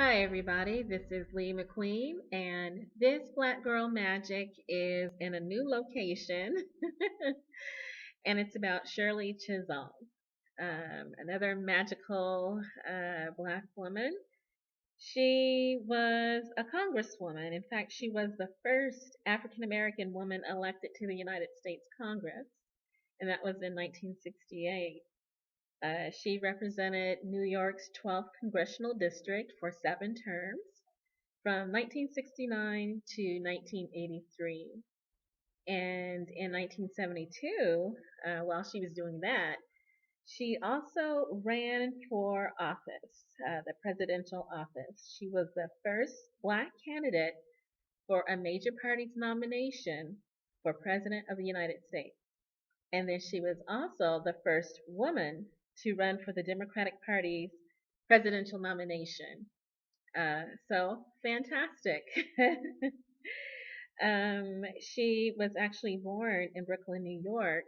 Hi, everybody. This is Lee McQueen, and this Black Girl Magic is in a new location, and it's about Shirley Chisholm, another magical Black woman. She was a Congresswoman. In fact, she was the first African American woman elected to the United States Congress, and that was in 1968. She represented New York's 12th congressional district for 7 terms from 1969 to 1983. And in 1972, while she was doing that, she also ran for office, the presidential office. She was the first black candidate for a major party's nomination for President of the United States. And then she was also the first woman to run for the Democratic Party's presidential nomination. So fantastic. She was actually born in Brooklyn, New York.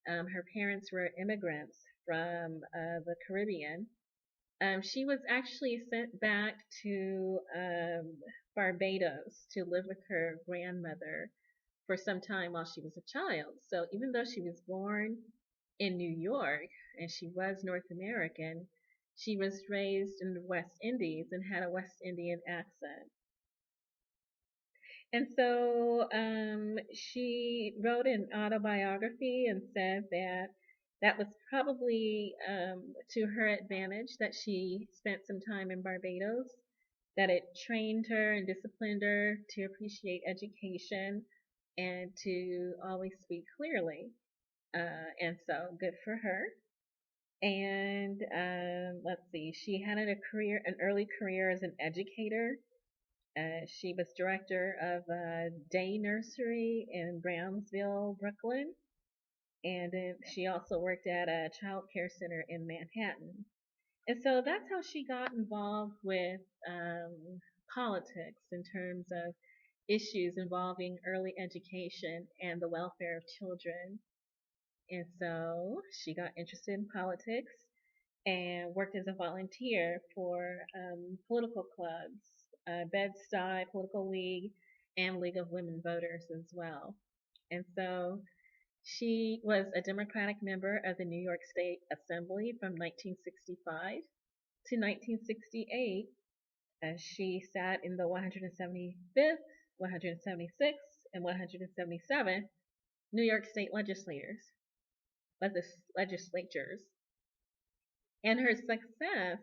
Her parents were immigrants from the Caribbean. She was actually sent back to Barbados to live with her grandmother for some time while she was a child. So even though she was born in New York and she was North American, she was raised in the West Indies and had a West Indian accent. And so she wrote an autobiography and said that that was probably to her advantage that she spent some time in Barbados, that it trained her and disciplined her to appreciate education and to always speak clearly. And so good for her. And let's see, she had an early career as an educator. She was director of a day nursery in Brownsville, Brooklyn, and she also worked at a child care center in Manhattan. And so that's how she got involved with politics in terms of issues involving early education and the welfare of children. And so she got interested in politics and worked as a volunteer for political clubs, Bed-Stuy Political League, and League of Women Voters as well. And so she was a Democratic member of the New York State Assembly from 1965 to 1968, as she sat in the 175th, 176th, and 177th New York State legislatures. And her success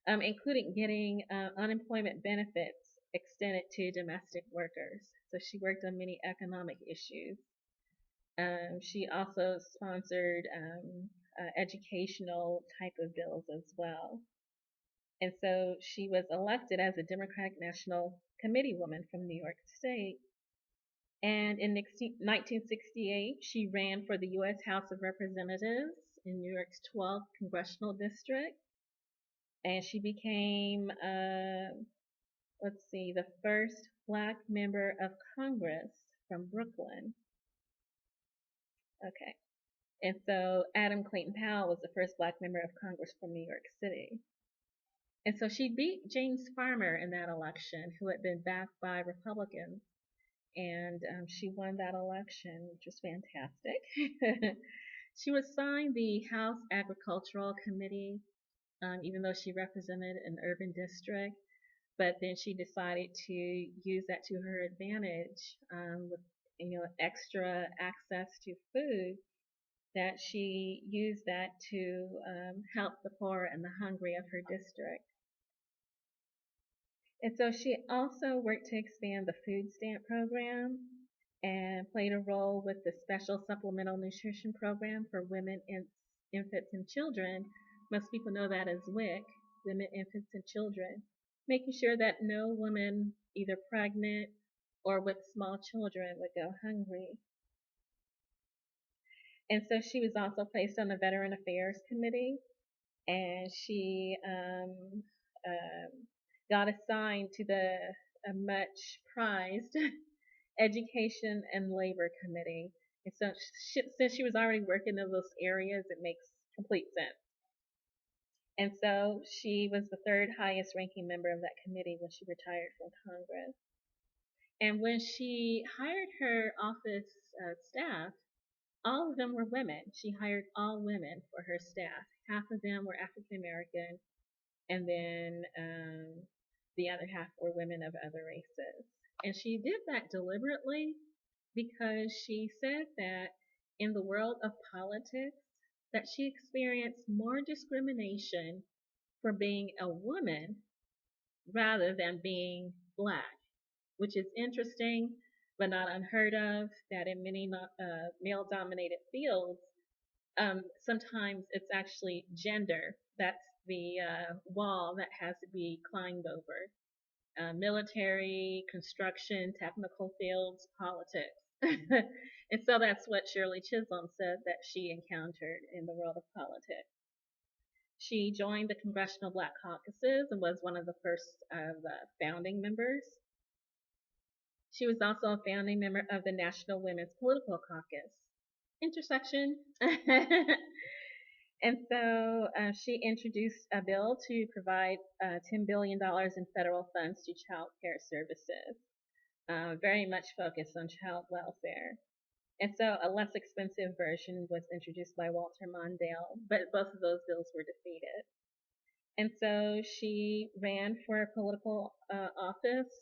including getting unemployment benefits extended to domestic workers. So she worked on many economic issues. She also sponsored educational type of bills as well. And so she was elected as a Democratic National Committee woman from New York State. And in 1968, she ran for the U.S. House of Representatives in New York's 12th congressional district. And she became, let's see, the first black member of Congress from Brooklyn. Okay. And so Adam Clayton Powell was the first black member of Congress from New York City. And so she beat James Farmer in that election, who had been backed by Republicans. And she won that election, which was fantastic. She was assigned the House Agricultural Committee, even though she represented an urban district. But then she decided to use that to her advantage with extra access to food, that she used that to help the poor and the hungry of her district. And so she also worked to expand the food stamp program and played a role with the special supplemental nutrition program for women, infants, and children. Most people know that as WIC, women, infants, and children, making sure that no woman, either pregnant or with small children, would go hungry. And so she was also placed on the Veteran Affairs Committee, and she got assigned to the much prized Education and Labor Committee. And so since she was already working in those areas, it makes complete sense. And so she was the third highest ranking member of that committee when she retired from Congress. And when she hired her office staff, all of them were women. She hired all women for her staff. Half of them were African American, and then the other half were women of other races. And she did that deliberately because she said that in the world of politics, that she experienced more discrimination for being a woman rather than being black, which is interesting but not unheard of. That in many male-dominated fields, sometimes it's actually gender that's the wall that has to be climbed over. Military, construction, technical fields, politics. And so that's what Shirley Chisholm said that she encountered in the world of politics. She joined the Congressional Black Caucuses and was one of the first of the founding members. She was also a founding member of the National Women's Political Caucus. Intersection. And so she introduced a bill to provide $10 billion in federal funds to child care services, very much focused on child welfare. And so a less expensive version was introduced by Walter Mondale, but both of those bills were defeated. And so she ran for a political office,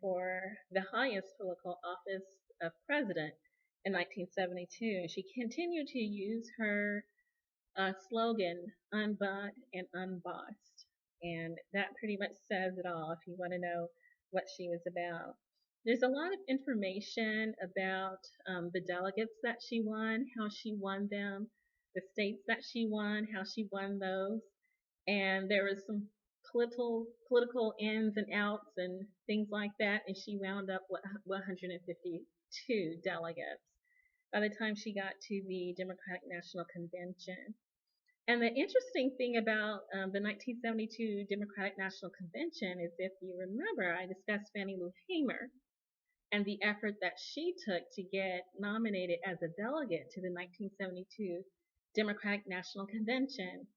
for the highest political office of president in 1972. And she continued to use her slogan, Unbought and Unbossed. And that pretty much says it all if you want to know what she was about. There's a lot of information about the delegates that she won, how she won them, the states that she won, how she won those. And there was some political ins and outs and things like that. And she wound up with 152 delegates by the time she got to the Democratic National Convention. And the interesting thing about the 1972 Democratic National Convention is, if you remember, I discussed Fannie Lou Hamer and the effort that she took to get nominated as a delegate to the 1972 Democratic National Convention.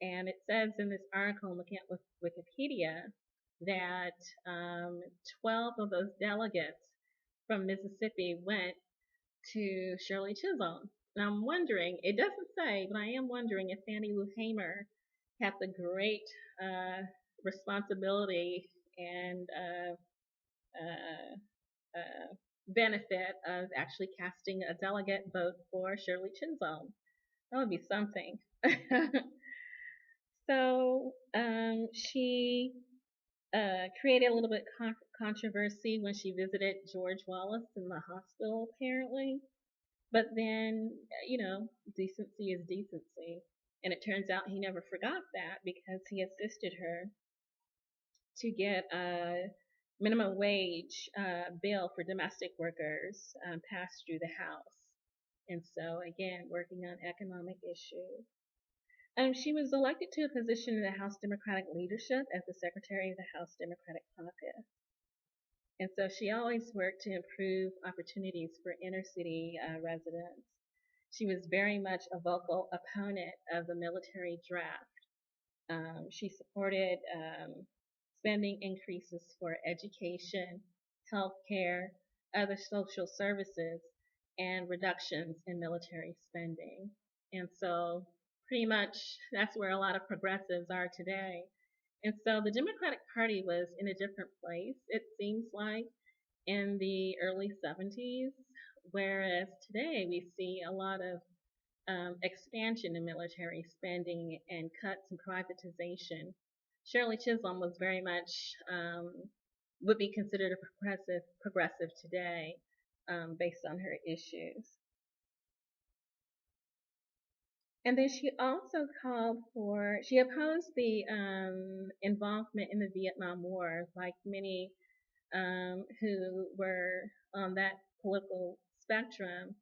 And it says in this article, looking at Wikipedia, that 12 of those delegates from Mississippi went to Shirley Chisholm. And I'm wondering, it doesn't say, but I am wondering if Fannie Lou Hamer had the great responsibility and benefit of actually casting a delegate vote for Shirley Chisholm. That would be something. So she created a little bit of controversy when she visited George Wallace in the hospital, apparently. But then, decency is decency. And it turns out he never forgot that, because he assisted her to get a minimum wage bill for domestic workers passed through the House. And so, again, working on economic issues. She was elected to a position in the House Democratic leadership as the Secretary of the House Democratic Caucus. And so she always worked to improve opportunities for inner city residents. She was very much a vocal opponent of the military draft. She supported spending increases for education, health care, other social services, and reductions in military spending. And so pretty much that's where a lot of progressives are today. And so the Democratic Party was in a different place, it seems like, in the early 70s, whereas today we see a lot of expansion in military spending and cuts and privatization. Shirley Chisholm was very much, would be considered a progressive today, based on her issues. And then she also she opposed the involvement in the Vietnam War, like many who were on that political spectrum.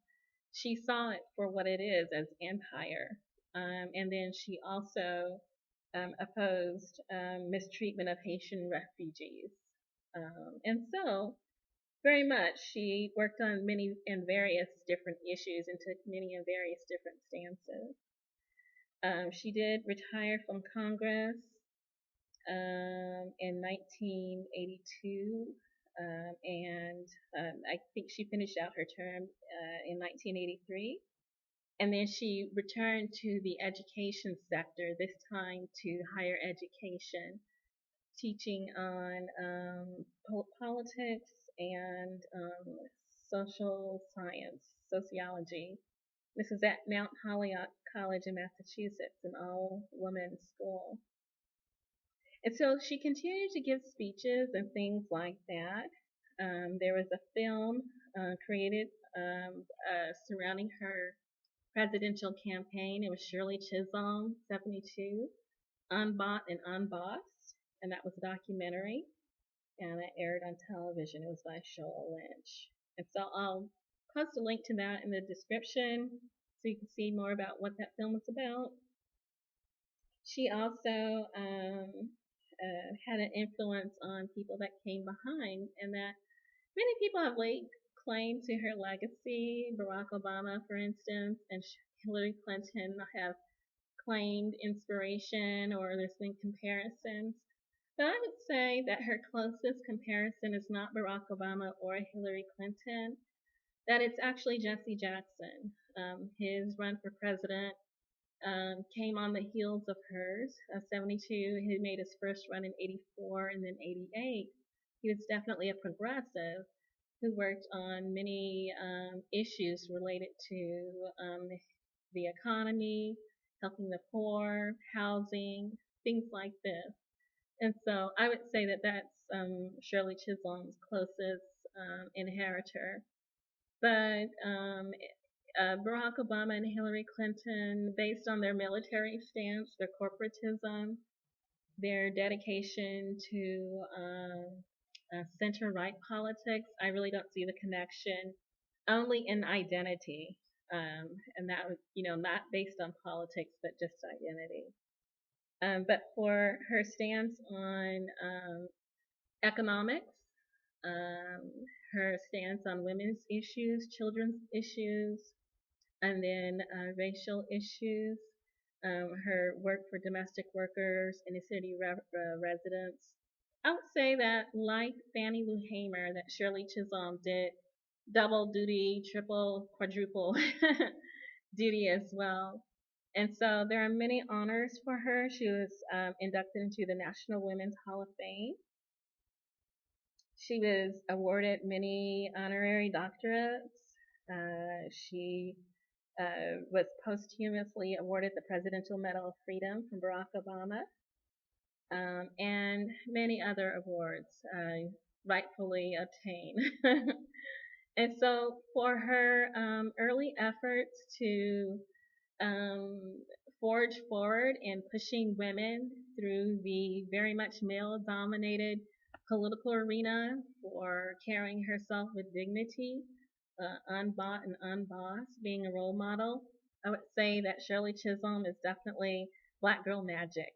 She saw it for what it is, as empire. And then she also opposed mistreatment of Haitian refugees. And so, very much, she worked on many and various different issues and took many and various different stances. She did retire from Congress in 1982, and I think she finished out her term in 1983. And then she returned to the education sector, this time to higher education, teaching on politics and social science, sociology. This is at Mount Holyoke College in Massachusetts, an all-woman school. And so she continued to give speeches and things like that. There was a film created surrounding her presidential campaign. It was Shirley Chisholm, 72, Unbought and Unbossed, and that was a documentary, and it aired on television. It was by Shoal Lynch. And so I'll post a link to that in the description so you can see more about what that film was about. She also had an influence on people that came behind, and that many people have laid claim to her legacy. Barack Obama, for instance, and Hillary Clinton have claimed inspiration, or there's been comparisons. But I would say that her closest comparison is not Barack Obama or Hillary Clinton, that it's actually Jesse Jackson. His run for president came on the heels of hers. 72, he made his first run in 84 and then 88. He was definitely a progressive who worked on many issues related to the economy, helping the poor, housing, things like this. And so I would say that that's Shirley Chisholm's closest inheritor. But Barack Obama and Hillary Clinton, based on their military stance, their corporatism, their dedication to center-right politics, I really don't see the connection. Only in identity, and that was, not based on politics, but just identity. But for her stance on economics, her stance on women's issues, children's issues, and then racial issues, her work for domestic workers, inner city residents. I would say that, like Fannie Lou Hamer, that Shirley Chisholm did double duty, triple, quadruple duty as well. And so there are many honors for her. She was inducted into the National Women's Hall of Fame. She was awarded many honorary doctorates. She was posthumously awarded the Presidential Medal of Freedom from Barack Obama, and many other awards rightfully obtained. And so for her early efforts to forge forward in pushing women through the very much male-dominated political arena, for carrying herself with dignity, unbought and unbossed, being a role model, I would say that Shirley Chisholm is definitely Black girl magic.